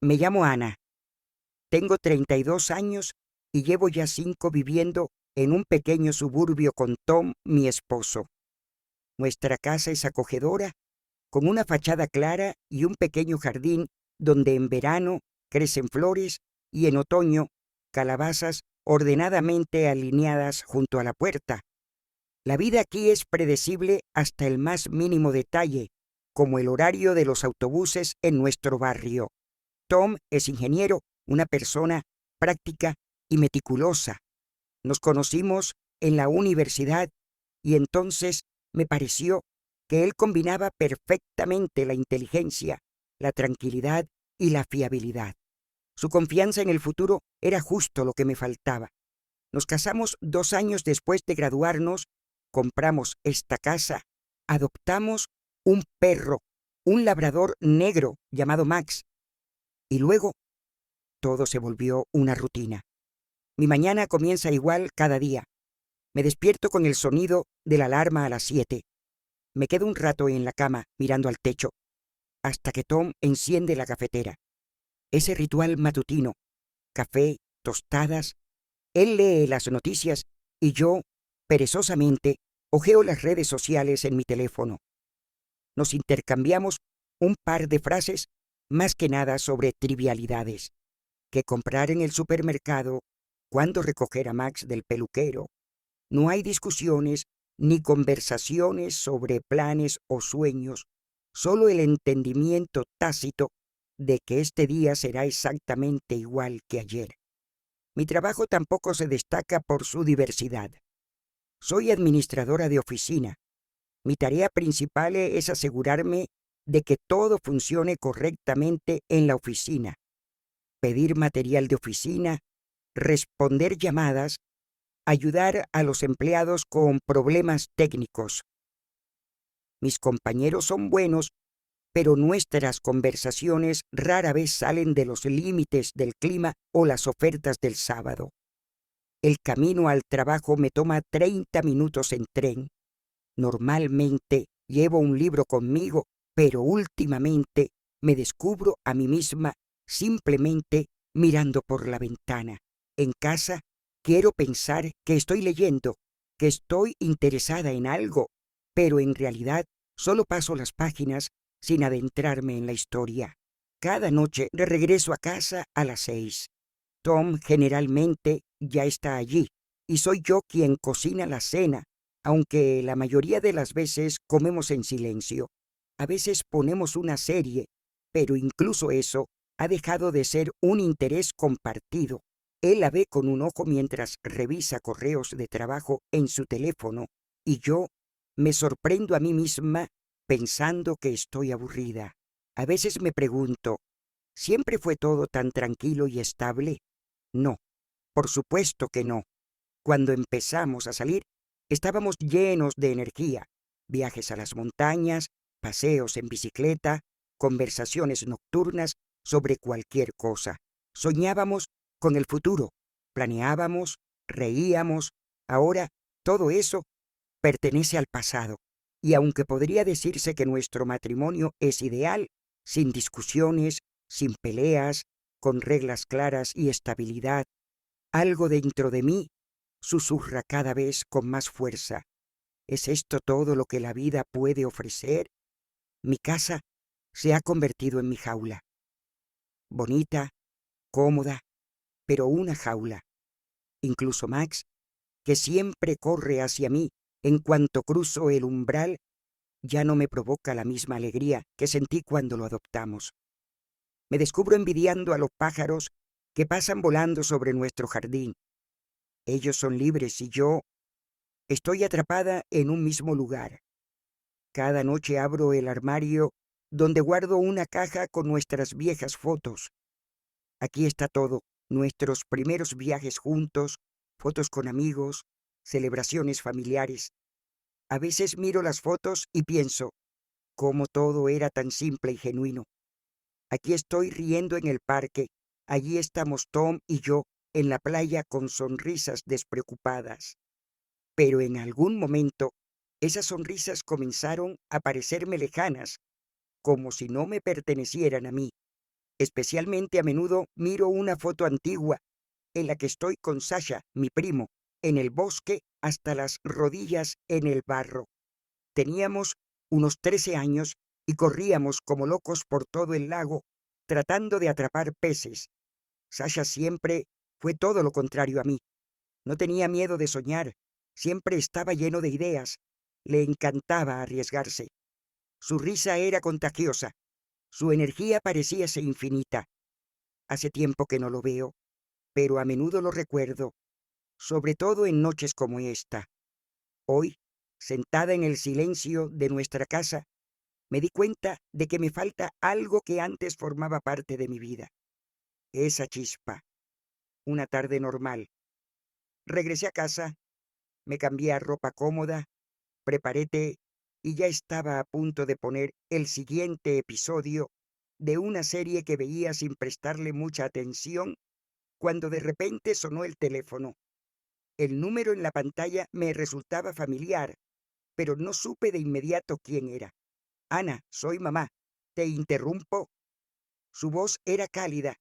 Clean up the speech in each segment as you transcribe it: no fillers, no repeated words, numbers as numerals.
Me llamo Ana, tengo 32 años y llevo ya 5 viviendo en un pequeño suburbio con Tom, mi esposo. Nuestra casa es acogedora, con una fachada clara y un pequeño jardín donde en verano crecen flores y en otoño calabazas ordenadamente alineadas junto a la puerta. La vida aquí es predecible hasta el más mínimo detalle, como el horario de los autobuses en nuestro barrio. Tom es ingeniero, una persona práctica y meticulosa. Nos conocimos en la universidad y entonces me pareció que él combinaba perfectamente la inteligencia, la tranquilidad y la fiabilidad. Su confianza en el futuro era justo lo que me faltaba. Nos casamos 2 años después de graduarnos, compramos esta casa, adoptamos un perro, un labrador negro llamado Max, y luego todo se volvió una rutina. Mi mañana comienza igual cada día. Me despierto con el sonido de la alarma a las 7. Me quedo un rato en la cama mirando al techo, hasta que Tom enciende la cafetera. Ese ritual matutino, café, tostadas, él lee las noticias y yo, perezosamente, hojeo las redes sociales en mi teléfono. Nos intercambiamos un par de frases, más que nada sobre trivialidades. ¿Qué comprar en el supermercado? ¿Cuándo recoger a Max del peluquero? No hay discusiones ni conversaciones sobre planes o sueños, solo el entendimiento tácito de que este día será exactamente igual que ayer. Mi trabajo tampoco se destaca por su diversidad. Soy administradora de oficina. Mi tarea principal es asegurarme de que todo funcione correctamente en la oficina, pedir material de oficina, responder llamadas, ayudar a los empleados con problemas técnicos. Mis compañeros son buenos, pero nuestras conversaciones rara vez salen de los límites del clima o las ofertas del sábado. El camino al trabajo me toma 30 minutos en tren. Normalmente llevo un libro conmigo, pero últimamente me descubro a mí misma simplemente mirando por la ventana. En casa quiero pensar que estoy leyendo, que estoy interesada en algo, pero en realidad solo paso las páginas sin adentrarme en la historia. Cada noche regreso a casa a las 6. Tom generalmente ya está allí y soy yo quien cocina la cena, aunque la mayoría de las veces comemos en silencio. A veces ponemos una serie, pero incluso eso ha dejado de ser un interés compartido. Él la ve con un ojo mientras revisa correos de trabajo en su teléfono y yo me sorprendo a mí misma pensando que estoy aburrida. A veces me pregunto, ¿siempre fue todo tan tranquilo y estable? No, por supuesto que no. Cuando empezamos a salir, estábamos llenos de energía. Viajes a las montañas, paseos en bicicleta, conversaciones nocturnas sobre cualquier cosa. Soñábamos con el futuro, planeábamos, reíamos. Ahora todo eso pertenece al pasado. Y aunque podría decirse que nuestro matrimonio es ideal, sin discusiones, sin peleas, con reglas claras y estabilidad, algo dentro de mí susurra cada vez con más fuerza. ¿Es esto todo lo que la vida puede ofrecer? Mi casa se ha convertido en mi jaula. Bonita, cómoda, pero una jaula. Incluso Max, que siempre corre hacia mí en cuanto cruzo el umbral, ya no me provoca la misma alegría que sentí cuando lo adoptamos. Me descubro envidiando a los pájaros que pasan volando sobre nuestro jardín. Ellos son libres y yo estoy atrapada en un mismo lugar. Cada noche abro el armario donde guardo una caja con nuestras viejas fotos. Aquí está todo, nuestros primeros viajes juntos, fotos con amigos, celebraciones familiares. A veces miro las fotos y pienso, cómo todo era tan simple y genuino. Aquí estoy riendo en el parque, allí estamos Tom y yo en la playa con sonrisas despreocupadas. Pero en algún momento, esas sonrisas comenzaron a parecerme lejanas, como si no me pertenecieran a mí. Especialmente a menudo miro una foto antigua en la que estoy con Sasha, mi primo, en el bosque hasta las rodillas en el barro. Teníamos unos 13 años y corríamos como locos por todo el lago tratando de atrapar peces. Sasha siempre fue todo lo contrario a mí. No tenía miedo de soñar, siempre estaba lleno de ideas. Le encantaba arriesgarse. Su risa era contagiosa, su energía parecíase infinita. Hace tiempo que no lo veo, pero a menudo lo recuerdo, sobre todo en noches como esta. Hoy, sentada en el silencio de nuestra casa, me di cuenta de que me falta algo que antes formaba parte de mi vida. Esa chispa. Una tarde normal. Regresé a casa, me cambié a ropa cómoda, preparé té y ya estaba a punto de poner el siguiente episodio de una serie que veía sin prestarle mucha atención cuando de repente sonó el teléfono. El número en la pantalla me resultaba familiar, pero no supe de inmediato quién era. Ana, soy mamá. ¿Te interrumpo? Su voz era cálida,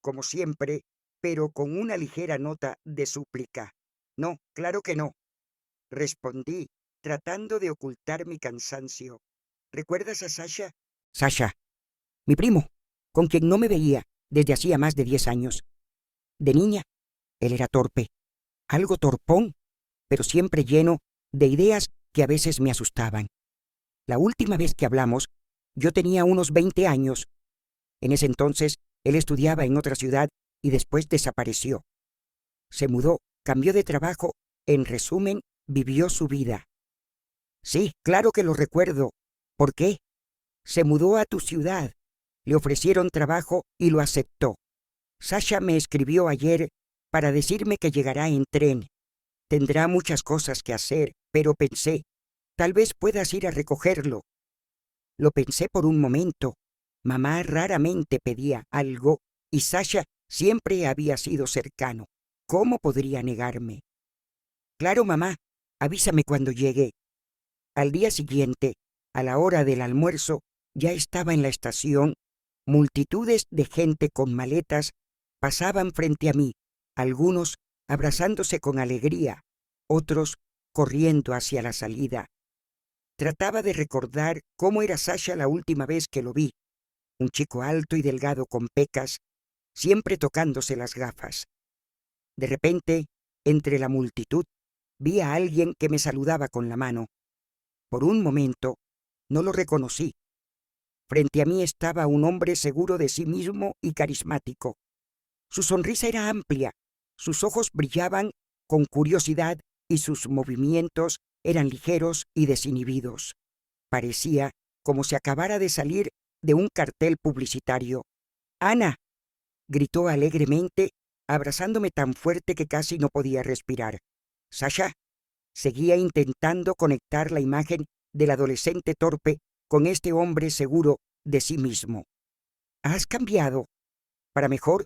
como siempre, pero con una ligera nota de súplica. No, claro que no, respondí, tratando de ocultar mi cansancio. ¿Recuerdas a Sasha? Sasha, mi primo, con quien no me veía desde hacía más de 10 años. De niña, él era torpe, algo torpón, pero siempre lleno de ideas que a veces me asustaban. La última vez que hablamos, yo tenía unos 20 años. En ese entonces, él estudiaba en otra ciudad y después desapareció. Se mudó, cambió de trabajo, en resumen, vivió su vida. Sí, claro que lo recuerdo. ¿Por qué? Se mudó a tu ciudad. Le ofrecieron trabajo y lo aceptó. Sasha me escribió ayer para decirme que llegará en tren. Tendrá muchas cosas que hacer, pero pensé, tal vez puedas ir a recogerlo. Lo pensé por un momento. Mamá raramente pedía algo y Sasha siempre había sido cercano. ¿Cómo podría negarme? Claro, mamá, avísame cuando llegue. Al día siguiente, a la hora del almuerzo, ya estaba en la estación. Multitudes de gente con maletas pasaban frente a mí, algunos abrazándose con alegría, otros corriendo hacia la salida. Trataba de recordar cómo era Sasha la última vez que lo vi, un chico alto y delgado con pecas, siempre tocándose las gafas. De repente, entre la multitud, vi a alguien que me saludaba con la mano. Por un momento, no lo reconocí. Frente a mí estaba un hombre seguro de sí mismo y carismático. Su sonrisa era amplia, sus ojos brillaban con curiosidad y sus movimientos eran ligeros y desinhibidos. Parecía como si acabara de salir de un cartel publicitario. «¡Ana!», gritó alegremente, abrazándome tan fuerte que casi no podía respirar. «Sasha», seguía intentando conectar la imagen del adolescente torpe con este hombre seguro de sí mismo. «¿Has cambiado? ¿Para mejor?»,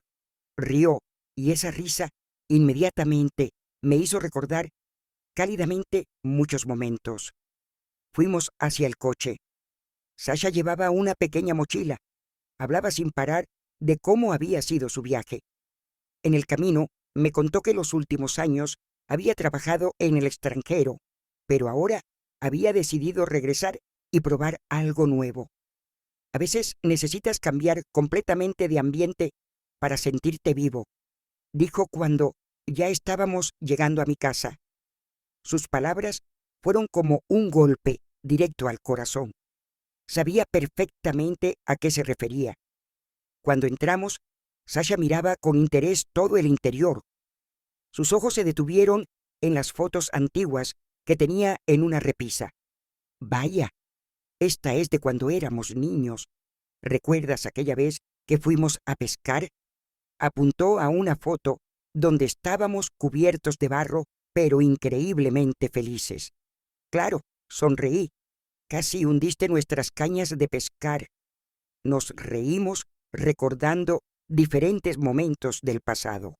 rió, y esa risa inmediatamente me hizo recordar cálidamente muchos momentos. Fuimos hacia el coche. Sasha llevaba una pequeña mochila. Hablaba sin parar de cómo había sido su viaje. En el camino me contó que los últimos años había trabajado en el extranjero, pero ahora había decidido regresar y probar algo nuevo. A veces necesitas cambiar completamente de ambiente para sentirte vivo, dijo cuando ya estábamos llegando a mi casa. Sus palabras fueron como un golpe directo al corazón. Sabía perfectamente a qué se refería. Cuando entramos, Sasha miraba con interés todo el interior. Sus ojos se detuvieron en las fotos antiguas que tenía en una repisa. «Vaya, esta es de cuando éramos niños. ¿Recuerdas aquella vez que fuimos a pescar?», apuntó a una foto donde estábamos cubiertos de barro, pero increíblemente felices. «Claro», sonreí. «Casi hundiste nuestras cañas de pescar». Nos reímos recordando diferentes momentos del pasado.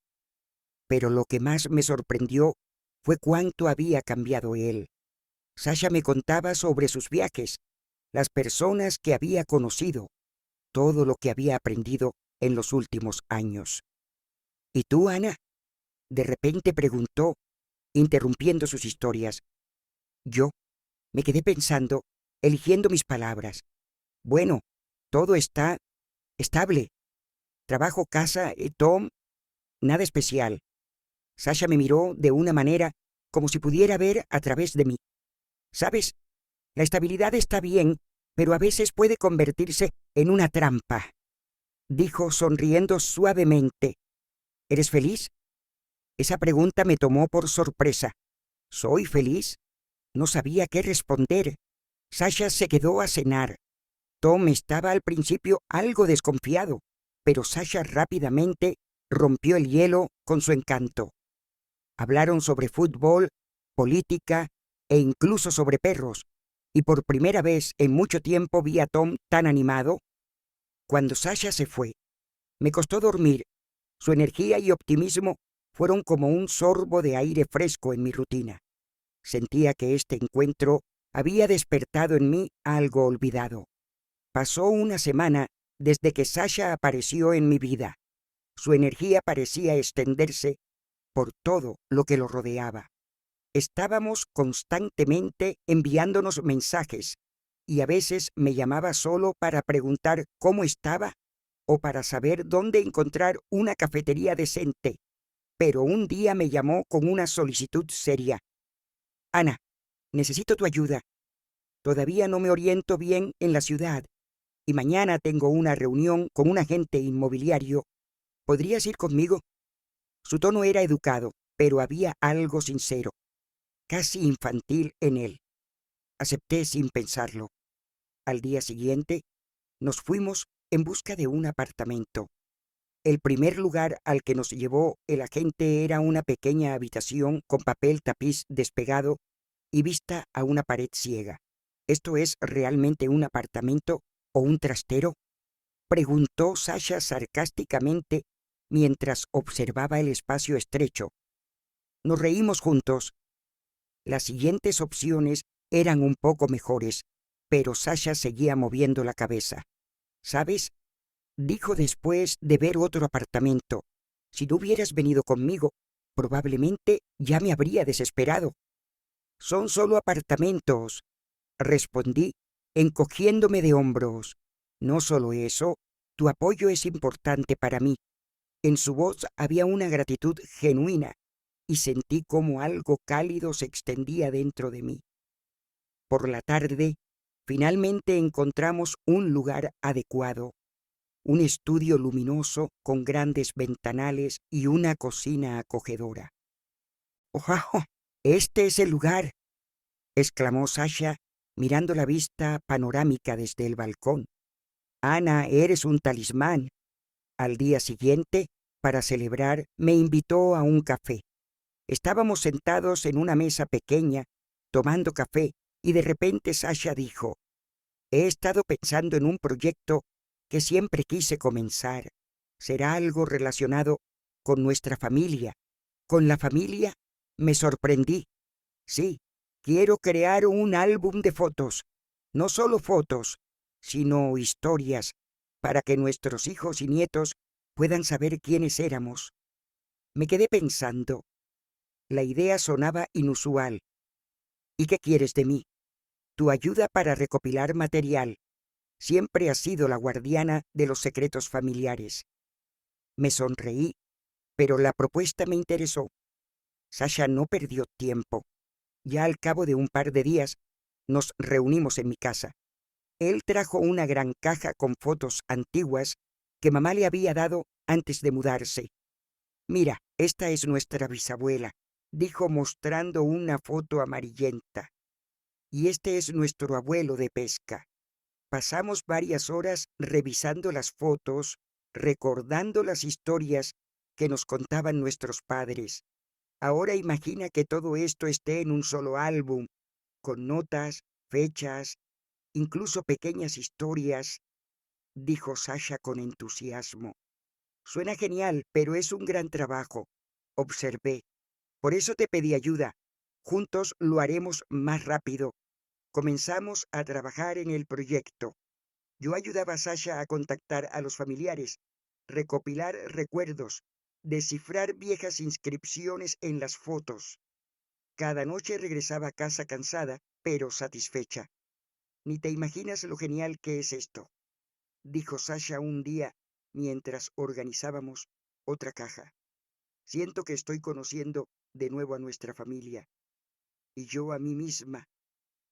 Pero lo que más me sorprendió fue cuánto había cambiado él. Sasha me contaba sobre sus viajes, las personas que había conocido, todo lo que había aprendido en los últimos años. ¿Y tú, Ana? De repente preguntó, interrumpiendo sus historias. Yo me quedé pensando, eligiendo mis palabras. Bueno, todo está estable. Trabajo, casa, Tom, nada especial. Sasha me miró de una manera como si pudiera ver a través de mí. ¿Sabes? La estabilidad está bien, pero a veces puede convertirse en una trampa, dijo sonriendo suavemente. ¿Eres feliz? Esa pregunta me tomó por sorpresa. ¿Soy feliz? No sabía qué responder. Sasha se quedó a cenar. Tom estaba al principio algo desconfiado, pero Sasha rápidamente rompió el hielo con su encanto. Hablaron sobre fútbol, política e incluso sobre perros, y por primera vez en mucho tiempo vi a Tom tan animado. Cuando Sasha se fue, me costó dormir. Su energía y optimismo fueron como un sorbo de aire fresco en mi rutina. Sentía que este encuentro había despertado en mí algo olvidado. Pasó una semana desde que Sasha apareció en mi vida. Su energía parecía extenderse por todo lo que lo rodeaba. Estábamos constantemente enviándonos mensajes y a veces me llamaba solo para preguntar cómo estaba o para saber dónde encontrar una cafetería decente. Pero un día me llamó con una solicitud seria. Ana, necesito tu ayuda. Todavía no me oriento bien en la ciudad y mañana tengo una reunión con un agente inmobiliario. ¿Podrías ir conmigo? Su tono era educado, pero había algo sincero, casi infantil en él. Acepté sin pensarlo. Al día siguiente, nos fuimos en busca de un apartamento. El primer lugar al que nos llevó el agente era una pequeña habitación con papel tapiz despegado y vista a una pared ciega. ¿Esto es realmente un apartamento o un trastero?, preguntó Sasha sarcásticamente mientras observaba el espacio estrecho. Nos reímos juntos. Las siguientes opciones eran un poco mejores, pero Sasha seguía moviendo la cabeza. ¿Sabes?, dijo después de ver otro apartamento. Si no hubieras venido conmigo, probablemente ya me habría desesperado. Son solo apartamentos, respondí, encogiéndome de hombros. No solo eso, tu apoyo es importante para mí. En su voz había una gratitud genuina y sentí como algo cálido se extendía dentro de mí. Por la tarde, finalmente encontramos un lugar adecuado, un estudio luminoso con grandes ventanales y una cocina acogedora. ¡Oh! Este es el lugar, exclamó Sasha, mirando la vista panorámica desde el balcón. Ana, eres un talismán. Al día siguiente, para celebrar, me invitó a un café. Estábamos sentados en una mesa pequeña, tomando café, y de repente Sasha dijo, he estado pensando en un proyecto que siempre quise comenzar. Será algo relacionado con nuestra familia. ¿Con la familia? Me sorprendí. Sí, quiero crear un álbum de fotos. No solo fotos, sino historias, para que nuestros hijos y nietos puedan saber quiénes éramos. Me quedé pensando. La idea sonaba inusual. ¿Y qué quieres de mí? Tu ayuda para recopilar material. Siempre has sido la guardiana de los secretos familiares. Me sonreí, pero la propuesta me interesó. Sasha no perdió tiempo. Ya al cabo de un par de días, nos reunimos en mi casa. Él trajo una gran caja con fotos antiguas que mamá le había dado antes de mudarse. Mira, esta es nuestra bisabuela, dijo mostrando una foto amarillenta. Y este es nuestro abuelo de pesca. Pasamos varias horas revisando las fotos, recordando las historias que nos contaban nuestros padres. Ahora imagina que todo esto esté en un solo álbum, con notas, fechas, incluso pequeñas historias, dijo Sasha con entusiasmo. Suena genial, pero es un gran trabajo, observé. Por eso te pedí ayuda. Juntos lo haremos más rápido. Comenzamos a trabajar en el proyecto. Yo ayudaba a Sasha a contactar a los familiares, recopilar recuerdos, descifrar viejas inscripciones en las fotos. Cada noche regresaba a casa cansada, pero satisfecha. Ni te imaginas lo genial que es esto, dijo Sasha un día mientras organizábamos otra caja. Siento que estoy conociendo de nuevo a nuestra familia. Y yo a mí misma,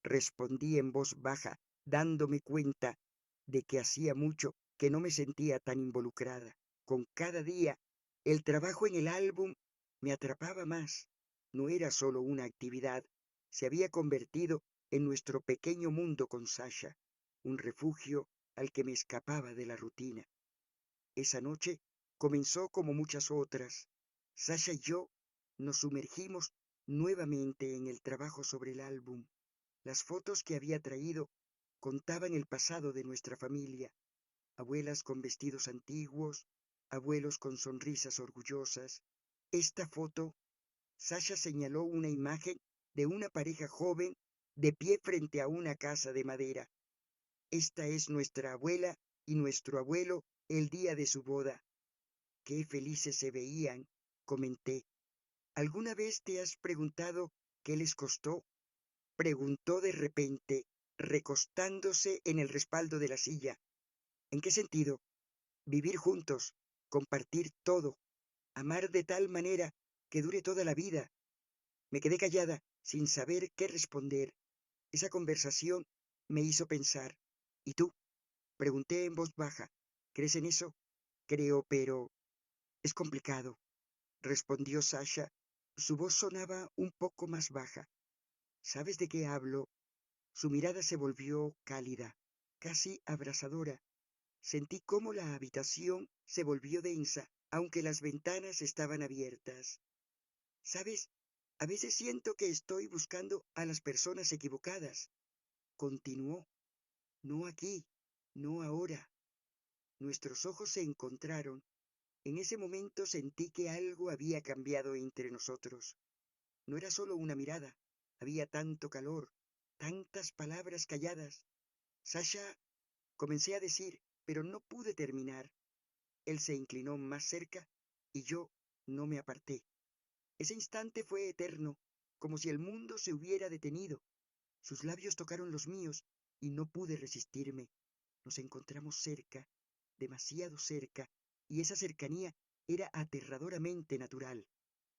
respondí en voz baja, dándome cuenta de que hacía mucho que no me sentía tan involucrada. Con cada día, el trabajo en el álbum me atrapaba más. No era solo una actividad, se había convertido en nuestro pequeño mundo con Sasha, un refugio al que me escapaba de la rutina. Esa noche comenzó como muchas otras. Sasha y yo nos sumergimos nuevamente en el trabajo sobre el álbum. Las fotos que había traído contaban el pasado de nuestra familia, abuelas con vestidos antiguos, abuelos con sonrisas orgullosas. Esta foto, Sasha señaló una imagen de una pareja joven de pie frente a una casa de madera. Esta es nuestra abuela y nuestro abuelo el día de su boda. Qué felices se veían, comenté. ¿Alguna vez te has preguntado qué les costó? Preguntó de repente, recostándose en el respaldo de la silla. ¿En qué sentido? Vivir juntos, compartir todo, amar de tal manera que dure toda la vida. Me quedé callada, sin saber qué responder. Esa conversación me hizo pensar. ¿Y tú? Pregunté en voz baja. ¿Crees en eso? Creo, pero es complicado, respondió Sasha. Su voz sonaba un poco más baja. ¿Sabes de qué hablo? Su mirada se volvió cálida, casi abrasadora. Sentí cómo la habitación se volvió densa, aunque las ventanas estaban abiertas. ¿Sabes? A veces siento que estoy buscando a las personas equivocadas. Continuó. No aquí, no ahora. Nuestros ojos se encontraron. En ese momento sentí que algo había cambiado entre nosotros. No era solo una mirada, había tanto calor, tantas palabras calladas. Sasha, comencé a decir, pero no pude terminar. Él se inclinó más cerca y yo no me aparté. Ese instante fue eterno, como si el mundo se hubiera detenido. Sus labios tocaron los míos y no pude resistirme. Nos encontramos cerca, demasiado cerca, y esa cercanía era aterradoramente natural.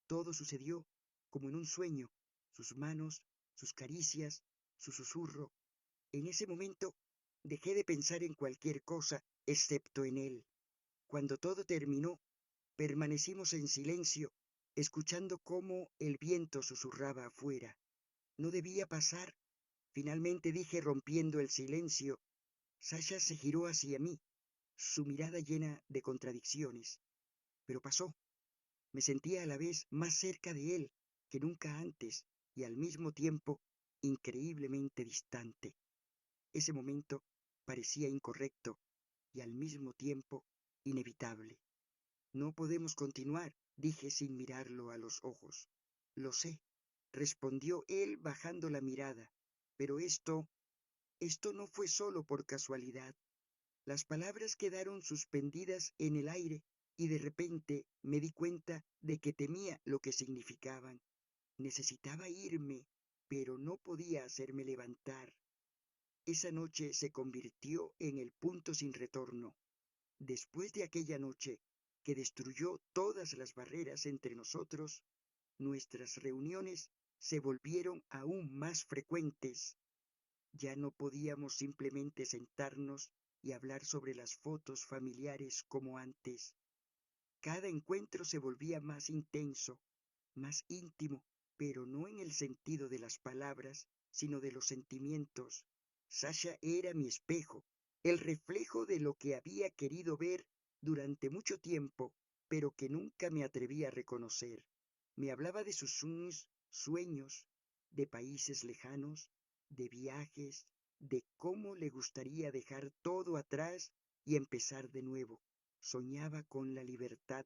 Todo sucedió como en un sueño, sus manos, sus caricias, su susurro. En ese momento dejé de pensar en cualquier cosa excepto en él. Cuando todo terminó, permanecimos en silencio, escuchando cómo el viento susurraba afuera. No debía pasar, finalmente dije rompiendo el silencio. Sasha se giró hacia mí, su mirada llena de contradicciones. Pero pasó. Me sentía a la vez más cerca de él que nunca antes y al mismo tiempo increíblemente distante. Ese momento parecía incorrecto y al mismo tiempo inevitable. No podemos continuar, dije sin mirarlo a los ojos. Lo sé, respondió él bajando la mirada, pero esto no fue solo por casualidad. Las palabras quedaron suspendidas en el aire y de repente me di cuenta de que temía lo que significaban. Necesitaba irme, pero no podía hacerme levantar. Esa noche se convirtió en el punto sin retorno. Después de aquella noche que destruyó todas las barreras entre nosotros, nuestras reuniones se volvieron aún más frecuentes. Ya no podíamos simplemente sentarnos y hablar sobre las fotos familiares como antes. Cada encuentro se volvía más intenso, más íntimo, pero no en el sentido de las palabras, sino de los sentimientos. Sasha era mi espejo, el reflejo de lo que había querido ver durante mucho tiempo, pero que nunca me atreví a reconocer. Me hablaba de sus sueños, de países lejanos, de viajes, de cómo le gustaría dejar todo atrás y empezar de nuevo. Soñaba con la libertad.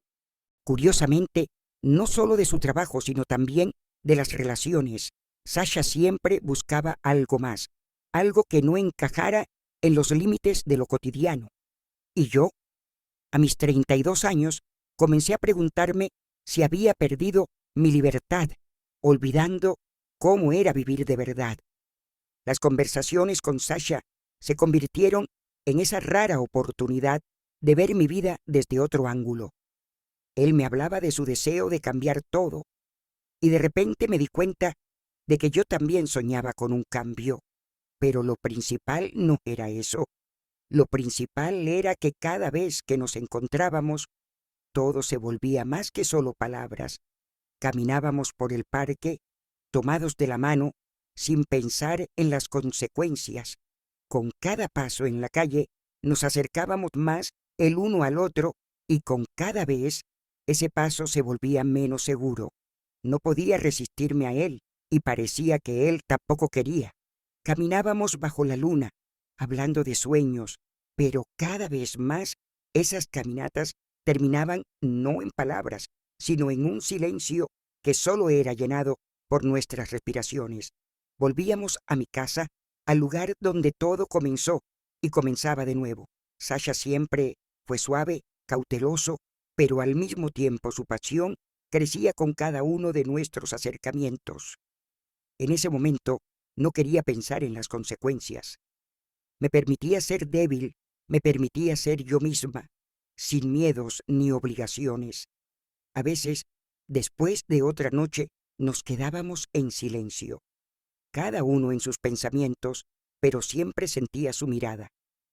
Curiosamente, no solo de su trabajo, sino también de las relaciones. Sasha siempre buscaba algo más, algo que no encajara en los límites de lo cotidiano. ¿Y yo? A mis 32 años, comencé a preguntarme si había perdido mi libertad, olvidando cómo era vivir de verdad. Las conversaciones con Sasha se convirtieron en esa rara oportunidad de ver mi vida desde otro ángulo. Él me hablaba de su deseo de cambiar todo, y de repente me di cuenta de que yo también soñaba con un cambio. Pero lo principal no era eso. Lo principal era que cada vez que nos encontrábamos, todo se volvía más que solo palabras. Caminábamos por el parque, tomados de la mano, sin pensar en las consecuencias. Con cada paso en la calle, nos acercábamos más el uno al otro y con cada vez ese paso se volvía menos seguro. No podía resistirme a él y parecía que él tampoco quería. Caminábamos bajo la luna, hablando de sueños, pero cada vez más esas caminatas terminaban no en palabras, sino en un silencio que solo era llenado por nuestras respiraciones. Volvíamos a mi casa, al lugar donde todo comenzó y comenzaba de nuevo. Sasha siempre fue suave, cauteloso, pero al mismo tiempo su pasión crecía con cada uno de nuestros acercamientos. En ese momento no quería pensar en las consecuencias. Me permitía ser débil, me permitía ser yo misma, sin miedos ni obligaciones. A veces, después de otra noche, nos quedábamos en silencio, cada uno en sus pensamientos, pero siempre sentía su mirada.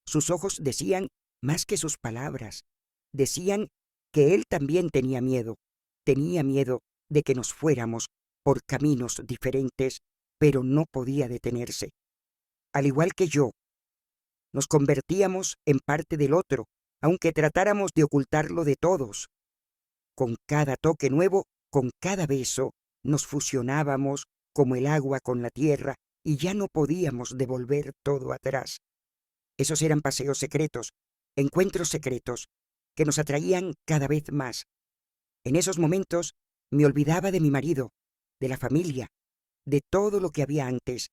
Sus ojos decían más que sus palabras. Decían que él también tenía miedo de que nos fuéramos por caminos diferentes, pero no podía detenerse. Al igual que yo, nos convertíamos en parte del otro, aunque tratáramos de ocultarlo de todos. Con cada toque nuevo, con cada beso, nos fusionábamos como el agua con la tierra y ya no podíamos devolver todo atrás. Esos eran paseos secretos, encuentros secretos, que nos atraían cada vez más. En esos momentos me olvidaba de mi marido, de la familia, de todo lo que había antes.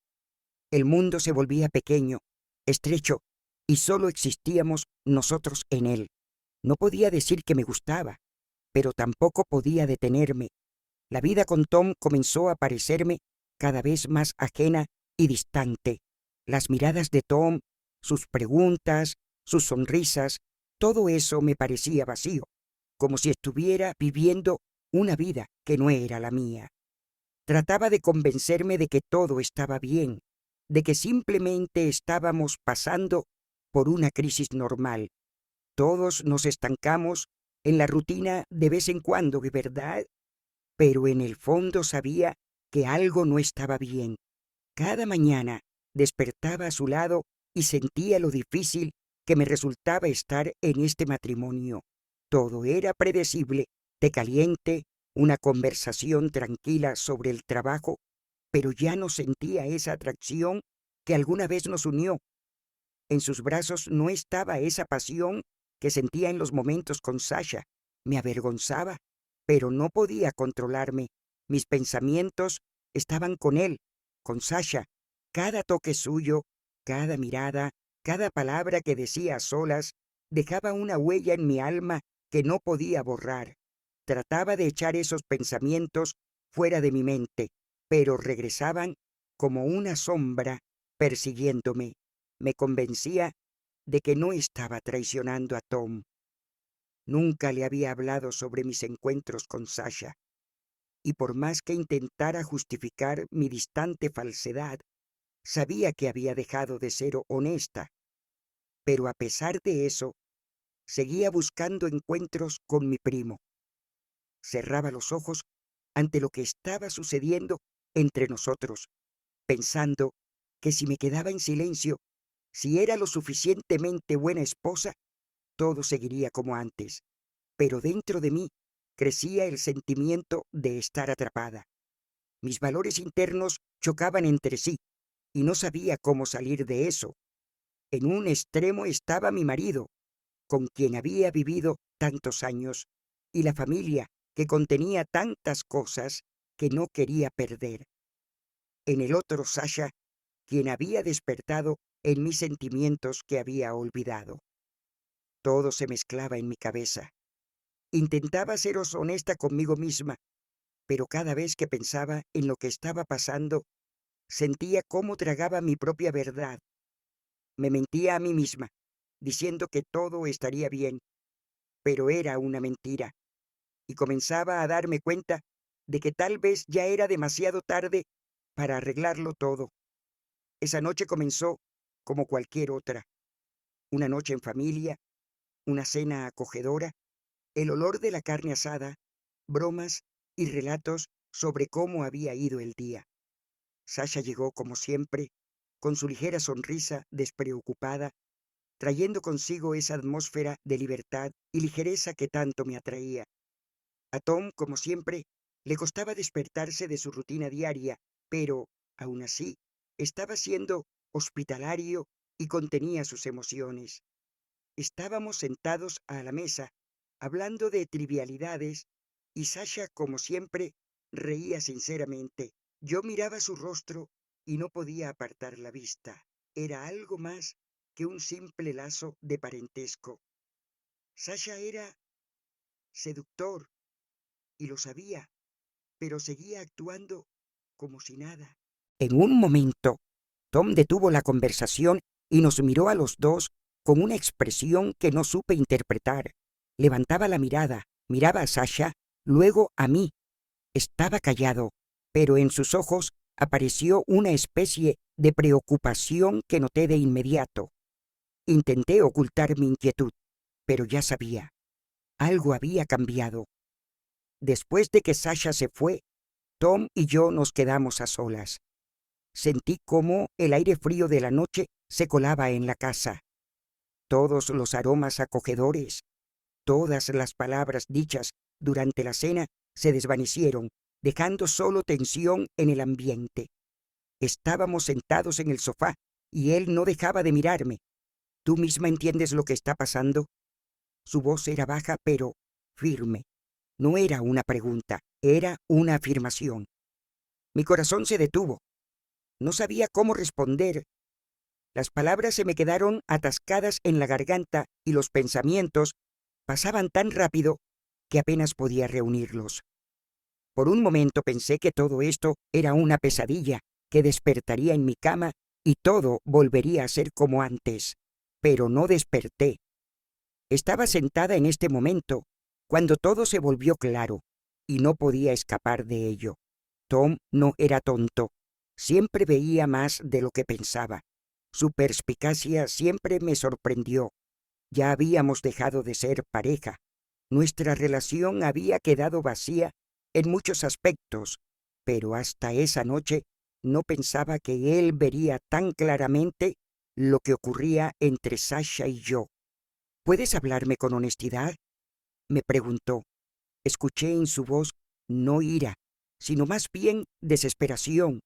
El mundo se volvía pequeño, estrecho, y solo existíamos nosotros en él. No podía decir que me gustaba, pero tampoco podía detenerme. La vida con Tom comenzó a parecerme cada vez más ajena y distante. Las miradas de Tom, sus preguntas, sus sonrisas, todo eso me parecía vacío, como si estuviera viviendo una vida que no era la mía. Trataba de convencerme de que todo estaba bien, de que simplemente estábamos pasando por una crisis normal. Todos nos estancamos en la rutina de vez en cuando, ¿verdad? Pero en el fondo sabía que algo no estaba bien. Cada mañana despertaba a su lado y sentía lo difícil que me resultaba estar en este matrimonio. Todo era predecible, té caliente, una conversación tranquila sobre el trabajo, pero ya no sentía esa atracción que alguna vez nos unió. En sus brazos no estaba esa pasión que sentía en los momentos con Sasha. Me avergonzaba, pero no podía controlarme. Mis pensamientos estaban con él, con Sasha. Cada toque suyo, cada mirada, cada palabra que decía a solas, dejaba una huella en mi alma que no podía borrar. Trataba de echar esos pensamientos fuera de mi mente, pero regresaban como una sombra persiguiéndome. Me convencía de que no estaba traicionando a Tom. Nunca le había hablado sobre mis encuentros con Sasha, y por más que intentara justificar mi distante falsedad, sabía que había dejado de ser honesta. Pero a pesar de eso, seguía buscando encuentros con mi primo. Cerraba los ojos ante lo que estaba sucediendo entre nosotros, pensando que si me quedaba en silencio, si era lo suficientemente buena esposa, todo seguiría como antes. Pero dentro de mí crecía el sentimiento de estar atrapada. Mis valores internos chocaban entre sí y no sabía cómo salir de eso. En un extremo estaba mi marido, con quien había vivido tantos años, y la familia que contenía tantas cosas que no quería perder. En el otro, Sasha, quien había despertado en mis sentimientos que había olvidado. Todo se mezclaba en mi cabeza. Intentaba ser honesta conmigo misma, pero cada vez que pensaba en lo que estaba pasando, sentía cómo tragaba mi propia verdad. Me mentía a mí misma, diciendo que todo estaría bien, pero era una mentira, y comenzaba a darme cuenta de que tal vez ya era demasiado tarde para arreglarlo todo. Esa noche comenzó como cualquier otra, una noche en familia, una cena acogedora, el olor de la carne asada, bromas y relatos sobre cómo había ido el día. Sasha llegó, como siempre, con su ligera sonrisa despreocupada, trayendo consigo esa atmósfera de libertad y ligereza que tanto me atraía. A Tom, como siempre, le costaba despertarse de su rutina diaria, pero, aún así, estaba siendo hospitalario y contenía sus emociones. Estábamos sentados a la mesa, hablando de trivialidades, y Sasha, como siempre, reía sinceramente. Yo miraba su rostro y no podía apartar la vista. Era algo más que un simple lazo de parentesco. Sasha era seductor y lo sabía, pero seguía actuando como si nada. En un momento, Tom detuvo la conversación y nos miró a los dos con una expresión que no supe interpretar. Levantaba la mirada, miraba a Sasha, luego a mí. Estaba callado, pero en sus ojos apareció una especie de preocupación que noté de inmediato. Intenté ocultar mi inquietud, pero ya sabía. Algo había cambiado. Después de que Sasha se fue, Tom y yo nos quedamos a solas. Sentí cómo el aire frío de la noche se colaba en la casa. Todos los aromas acogedores, todas las palabras dichas durante la cena se desvanecieron, dejando solo tensión en el ambiente. Estábamos sentados en el sofá y él no dejaba de mirarme. ¿Tú misma entiendes lo que está pasando? Su voz era baja pero firme. No era una pregunta, era una afirmación. Mi corazón se detuvo. No sabía cómo responder. Las palabras se me quedaron atascadas en la garganta y los pensamientos pasaban tan rápido que apenas podía reunirlos. Por un momento pensé que todo esto era una pesadilla, que despertaría en mi cama y todo volvería a ser como antes. Pero no desperté. Estaba sentada en este momento, cuando todo se volvió claro, y no podía escapar de ello. Tom no era tonto. Siempre veía más de lo que pensaba. Su perspicacia siempre me sorprendió. Ya habíamos dejado de ser pareja. Nuestra relación había quedado vacía en muchos aspectos, pero hasta esa noche no pensaba que él vería tan claramente lo que ocurría entre Sasha y yo. ¿Puedes hablarme con honestidad?, me preguntó. Escuché en su voz no ira, sino más bien desesperación,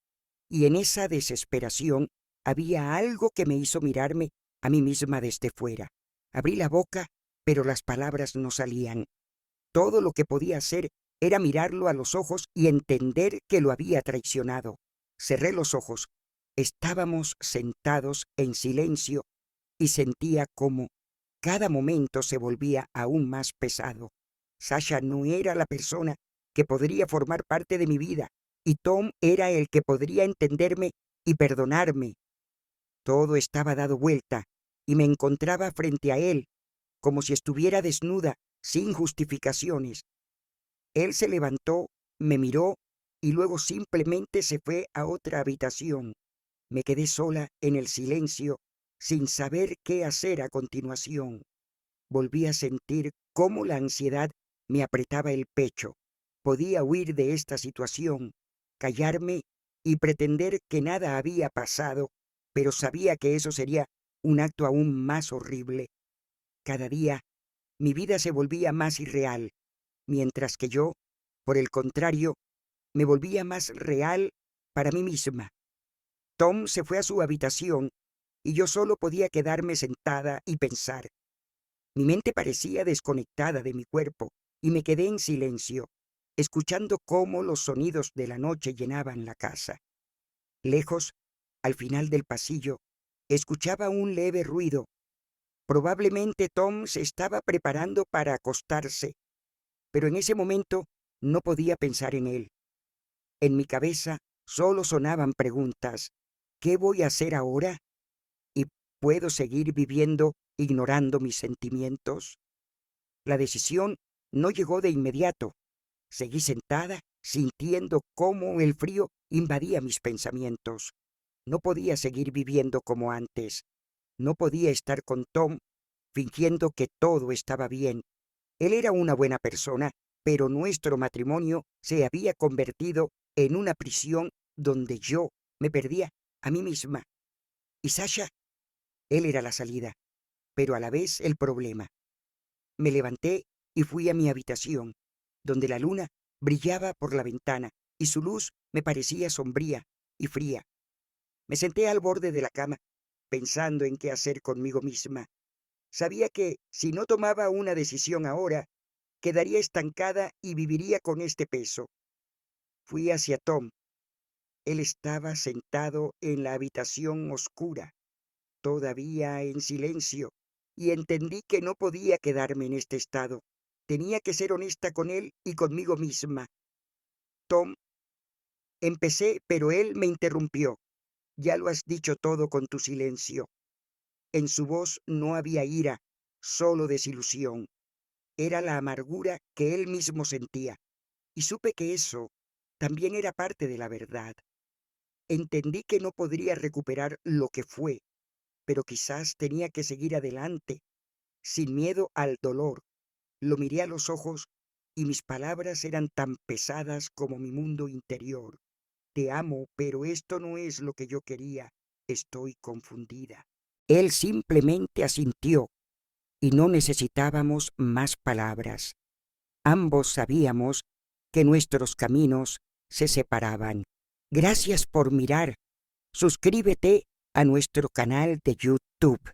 y en esa desesperación había algo que me hizo mirarme a mí misma desde fuera. Abrí la boca, pero las palabras no salían. Todo lo que podía hacer era mirarlo a los ojos y entender que lo había traicionado. Cerré los ojos. Estábamos sentados en silencio y sentía cómo cada momento se volvía aún más pesado. Sasha no era la persona que podría formar parte de mi vida, y Tom era el que podría entenderme y perdonarme. Todo estaba dado vuelta, y me encontraba frente a él, como si estuviera desnuda, sin justificaciones. Él se levantó, me miró, y luego simplemente se fue a otra habitación. Me quedé sola en el silencio, sin saber qué hacer a continuación. Volví a sentir cómo la ansiedad me apretaba el pecho. Podía huir de esta situación, callarme y pretender que nada había pasado, pero sabía que eso sería un acto aún más horrible. Cada día, mi vida se volvía más irreal, mientras que yo, por el contrario, me volvía más real para mí misma. Tom se fue a su habitación y yo solo podía quedarme sentada y pensar. Mi mente parecía desconectada de mi cuerpo y me quedé en silencio, escuchando cómo los sonidos de la noche llenaban la casa. Lejos, al final del pasillo, escuchaba un leve ruido. Probablemente Tom se estaba preparando para acostarse, pero en ese momento no podía pensar en él. En mi cabeza solo sonaban preguntas. ¿Qué voy a hacer ahora? ¿Y puedo seguir viviendo ignorando mis sentimientos? La decisión no llegó de inmediato. Seguí sentada, sintiendo cómo el frío invadía mis pensamientos. No podía seguir viviendo como antes. No podía estar con Tom fingiendo que todo estaba bien. Él era una buena persona, pero nuestro matrimonio se había convertido en una prisión donde yo me perdía a mí misma. Y Sasha, él era la salida, pero a la vez el problema. Me levanté y fui a mi habitación, donde la luna brillaba por la ventana y su luz me parecía sombría y fría. Me senté al borde de la cama, pensando en qué hacer conmigo misma. Sabía que, si no tomaba una decisión ahora, quedaría estancada y viviría con este peso. Fui hacia Tom. Él estaba sentado en la habitación oscura, todavía en silencio, y entendí que no podía quedarme en este estado. Tenía que ser honesta con él y conmigo misma. Tom, empecé, pero él me interrumpió. Ya lo has dicho todo con tu silencio. En su voz no había ira, solo desilusión. Era la amargura que él mismo sentía, y supe que eso también era parte de la verdad. Entendí que no podría recuperar lo que fue, pero quizás tenía que seguir adelante, sin miedo al dolor. Lo miré a los ojos y mis palabras eran tan pesadas como mi mundo interior. Te amo, pero esto no es lo que yo quería. Estoy confundida. Él simplemente asintió y no necesitábamos más palabras. Ambos sabíamos que nuestros caminos se separaban. Gracias por mirar. Suscríbete a nuestro canal de YouTube.